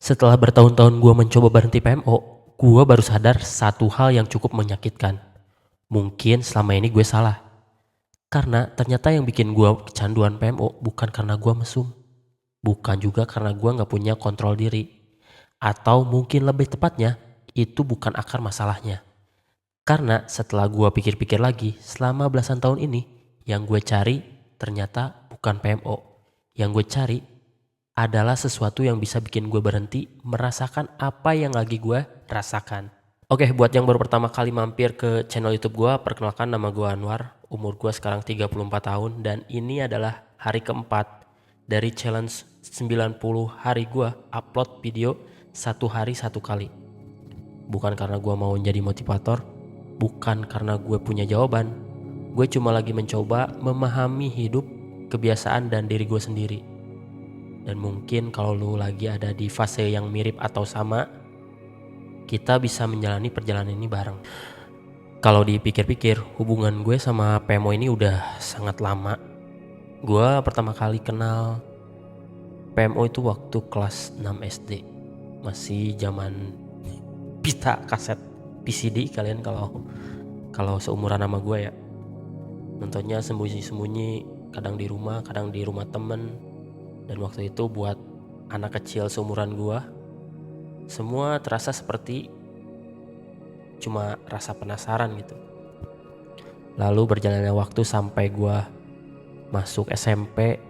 Setelah bertahun-tahun gue mencoba berhenti PMO, gue baru sadar satu hal yang cukup menyakitkan. Mungkin selama ini gue salah. Karena ternyata yang bikin gue kecanduan PMO bukan karena gue mesum. Bukan juga karena gue gak punya kontrol diri. Atau mungkin lebih tepatnya, itu bukan akar masalahnya. Karena setelah gue pikir-pikir lagi, selama belasan tahun ini, yang gue cari ternyata bukan PMO. Yang gue cari adalah sesuatu yang bisa bikin gue berhenti merasakan apa yang lagi gue rasakan. Oke, buat yang baru pertama kali mampir ke channel YouTube gue, perkenalkan nama gue Anwar. Umur gue sekarang 34 tahun dan ini adalah hari keempat dari challenge 90 hari gue upload video satu hari satu kali. Bukan karena gue mau jadi motivator, bukan karena gue punya jawaban. Gue cuma lagi mencoba memahami hidup, kebiasaan dan diri gue sendiri. Dan mungkin kalau lu lagi ada di fase yang mirip atau sama, kita bisa menjalani perjalanan ini bareng. Kalau dipikir-pikir, hubungan gue sama PMO ini udah sangat lama. Gue pertama kali kenal PMO itu waktu kelas 6 SD. Masih zaman pita kaset PCD kalian kalau seumuran sama gue ya. Nontonnya sembunyi-sembunyi, kadang di rumah temen. Dan waktu itu buat anak kecil seumuran gua, semua terasa seperti cuma rasa penasaran gitu. Lalu berjalannya waktu sampai gua masuk SMP,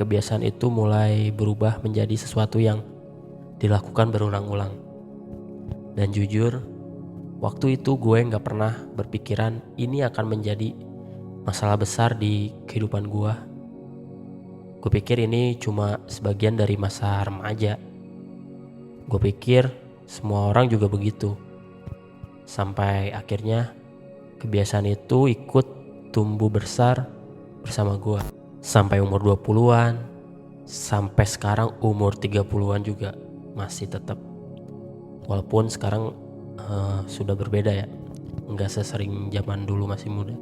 kebiasaan itu mulai berubah menjadi sesuatu yang dilakukan berulang-ulang. Dan jujur, waktu itu gue gak pernah berpikiran ini akan menjadi masalah besar di kehidupan gua. Gue pikir ini cuma sebagian dari masa remaja. Gue pikir semua orang juga begitu. Sampai akhirnya kebiasaan itu ikut tumbuh besar bersama gue. Sampai umur 20-an, sampai sekarang umur 30-an juga masih tetap. Walaupun sekarang sudah berbeda ya. Nggak sesering zaman dulu masih muda.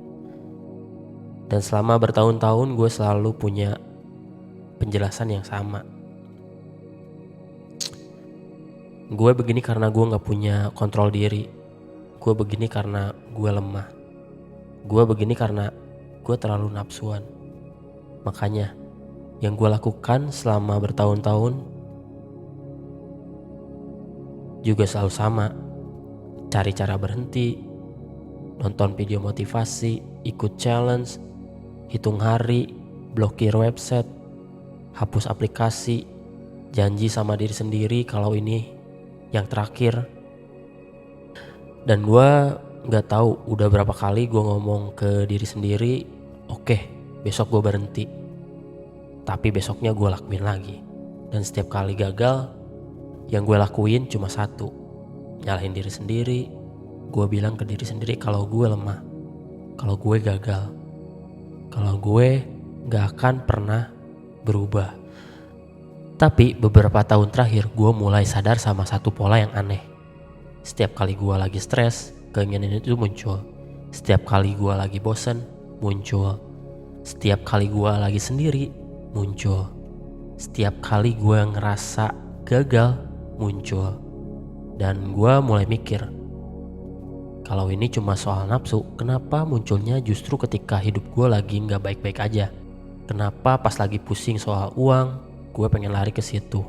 Dan selama bertahun-tahun gue selalu punya penjelasan yang sama. Gue begini karena gue gak punya kontrol diri. Gue begini karena gue lemah. Gue begini karena gue terlalu nafsuan. Makanya yang gue lakukan selama bertahun-tahun juga selalu sama. Cari cara berhenti, nonton video motivasi, ikut challenge, hitung hari, blokir website, hapus aplikasi, janji sama diri sendiri kalau ini yang terakhir. Dan gue gak tahu udah berapa kali gue ngomong ke diri sendiri, oke, besok gue berhenti. Tapi besoknya gue lakuin lagi. Dan setiap kali gagal, yang gue lakuin cuma satu, nyalahin diri sendiri. Gue bilang ke diri sendiri kalau gue lemah, kalau gue gagal, kalau gue gak akan pernah berubah. Tapi beberapa tahun terakhir gue mulai sadar sama satu pola yang aneh. Setiap kali gue lagi stres, keinginan itu muncul. Setiap kali gue lagi bosen, muncul. Setiap kali gue lagi sendiri, muncul. Setiap kali gue ngerasa gagal, muncul. Dan gue mulai mikir, kalau ini cuma soal nafsu, kenapa munculnya justru ketika hidup gue lagi gak baik-baik aja? Kenapa pas lagi pusing soal uang, gue pengen lari ke situ?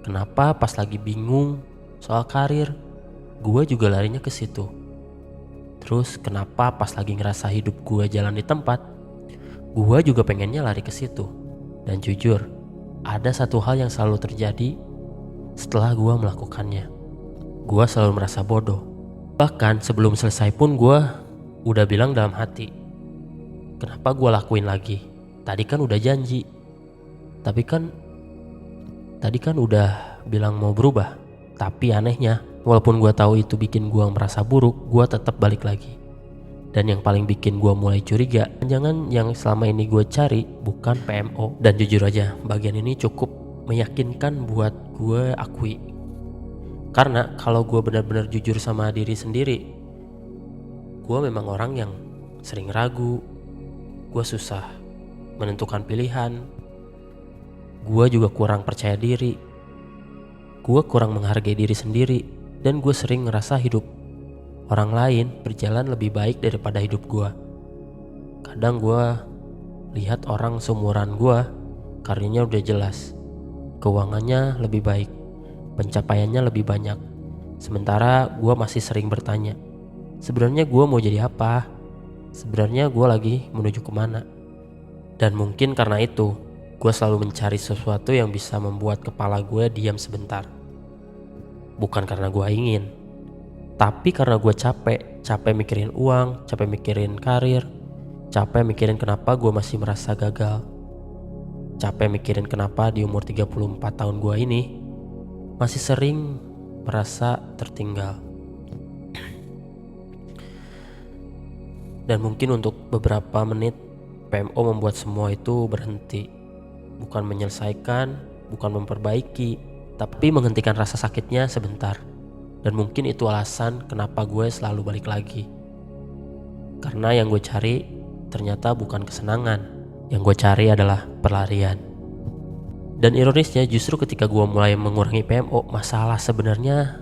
Kenapa pas lagi bingung soal karir, gue juga larinya ke situ? Terus kenapa pas lagi ngerasa hidup gue jalan di tempat, gue juga pengennya lari ke situ? Dan jujur, ada satu hal yang selalu terjadi setelah gue melakukannya. Gue selalu merasa bodoh. Bahkan sebelum selesai pun gue udah bilang dalam hati, kenapa gue lakuin lagi? Tadi kan udah janji. Tadi kan udah bilang mau berubah. Tapi anehnya, walaupun gue tahu itu bikin gue merasa buruk, gue tetap balik lagi. Dan yang paling bikin gue mulai curiga, jangan yang selama ini gue cari bukan PMO. Dan jujur aja, bagian ini cukup meyakinkan buat gue akui. Karena kalau gue benar-benar jujur sama diri sendiri, gue memang orang yang sering ragu. Gue susah menentukan pilihan. Gue juga kurang percaya diri. gue kurang menghargai diri sendiri, dan gue sering ngerasa hidup orang lain berjalan lebih baik daripada hidup gue. Kadang gue lihat orang seumuran gue, karirnya udah jelas, keuangannya lebih baik, pencapaiannya lebih banyak. Sementara gue masih sering bertanya, sebenarnya gue mau jadi apa? Sebenarnya gue lagi menuju kemana? Dan mungkin karena itu, gue selalu mencari sesuatu yang bisa membuat kepala gue diam sebentar. Bukan karena gue ingin, tapi karena gue capek mikirin uang, capek mikirin karir, capek mikirin kenapa gue masih merasa gagal, capek mikirin kenapa di umur 34 tahun gue ini masih sering merasa tertinggal. Dan mungkin untuk beberapa menit PMO membuat semua itu berhenti. Bukan menyelesaikan, bukan memperbaiki, tapi menghentikan rasa sakitnya sebentar. Dan mungkin itu alasan kenapa gue selalu balik lagi. Karena yang gue cari ternyata bukan kesenangan. Yang gue cari adalah pelarian. Dan ironisnya justru ketika gue mulai mengurangi PMO, masalah sebenarnya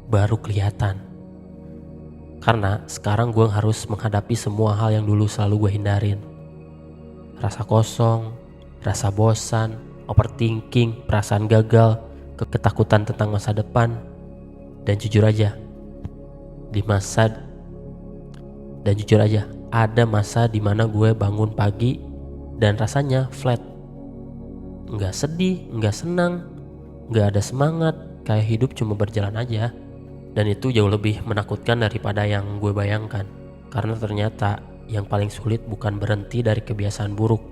baru kelihatan. Karena sekarang gue harus menghadapi semua hal yang dulu selalu gue hindarin. Rasa kosong, rasa bosan, overthinking, perasaan gagal, ketakutan tentang masa depan. Dan jujur aja, ada masa dimana gue bangun pagi dan rasanya flat. Nggak sedih, nggak senang, nggak ada semangat, kayak hidup cuma berjalan aja. Dan itu jauh lebih menakutkan daripada yang gue bayangkan. Karena ternyata yang paling sulit bukan berhenti dari kebiasaan buruk.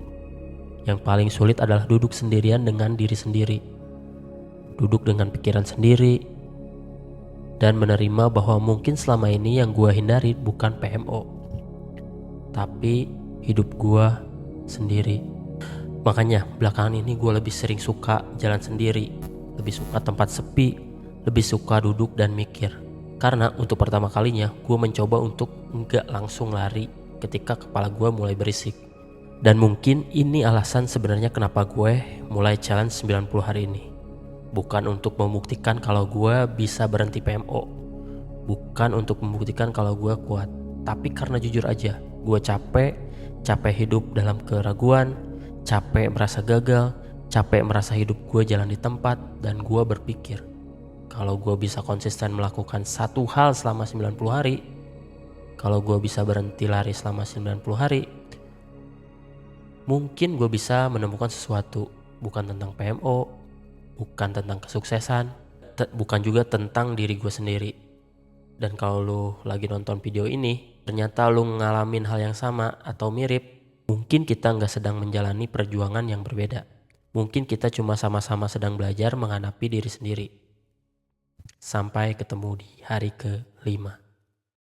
Yang paling sulit adalah duduk sendirian dengan diri sendiri. Duduk dengan pikiran sendiri. Dan menerima bahwa mungkin selama ini yang gue hindari bukan PMO, tapi hidup gue sendiri. Makanya belakangan ini gue lebih sering suka jalan sendiri. Lebih suka tempat sepi. Lebih suka duduk dan mikir. Karena untuk pertama kalinya gue mencoba untuk enggak langsung lari ketika kepala gue mulai berisik. Dan mungkin ini alasan sebenarnya kenapa gue mulai challenge 90 hari ini. Bukan untuk membuktikan kalau gue bisa berhenti PMO. Bukan untuk membuktikan kalau gue kuat. Tapi karena jujur aja, gue capek hidup dalam keraguan, capek merasa gagal, capek merasa hidup gue jalan di tempat. Dan gue berpikir, kalau gue bisa konsisten melakukan satu hal selama 90 hari, kalau gue bisa berhenti lari selama 90 hari, mungkin gue bisa menemukan sesuatu. Bukan tentang PMO, bukan tentang kesuksesan, bukan juga tentang diri gue sendiri. Dan kalau lo lagi nonton video ini, ternyata lo ngalamin hal yang sama atau mirip, mungkin kita gak sedang menjalani perjuangan yang berbeda. Mungkin kita cuma sama-sama sedang belajar menghadapi diri sendiri. Sampai ketemu di hari ke-5.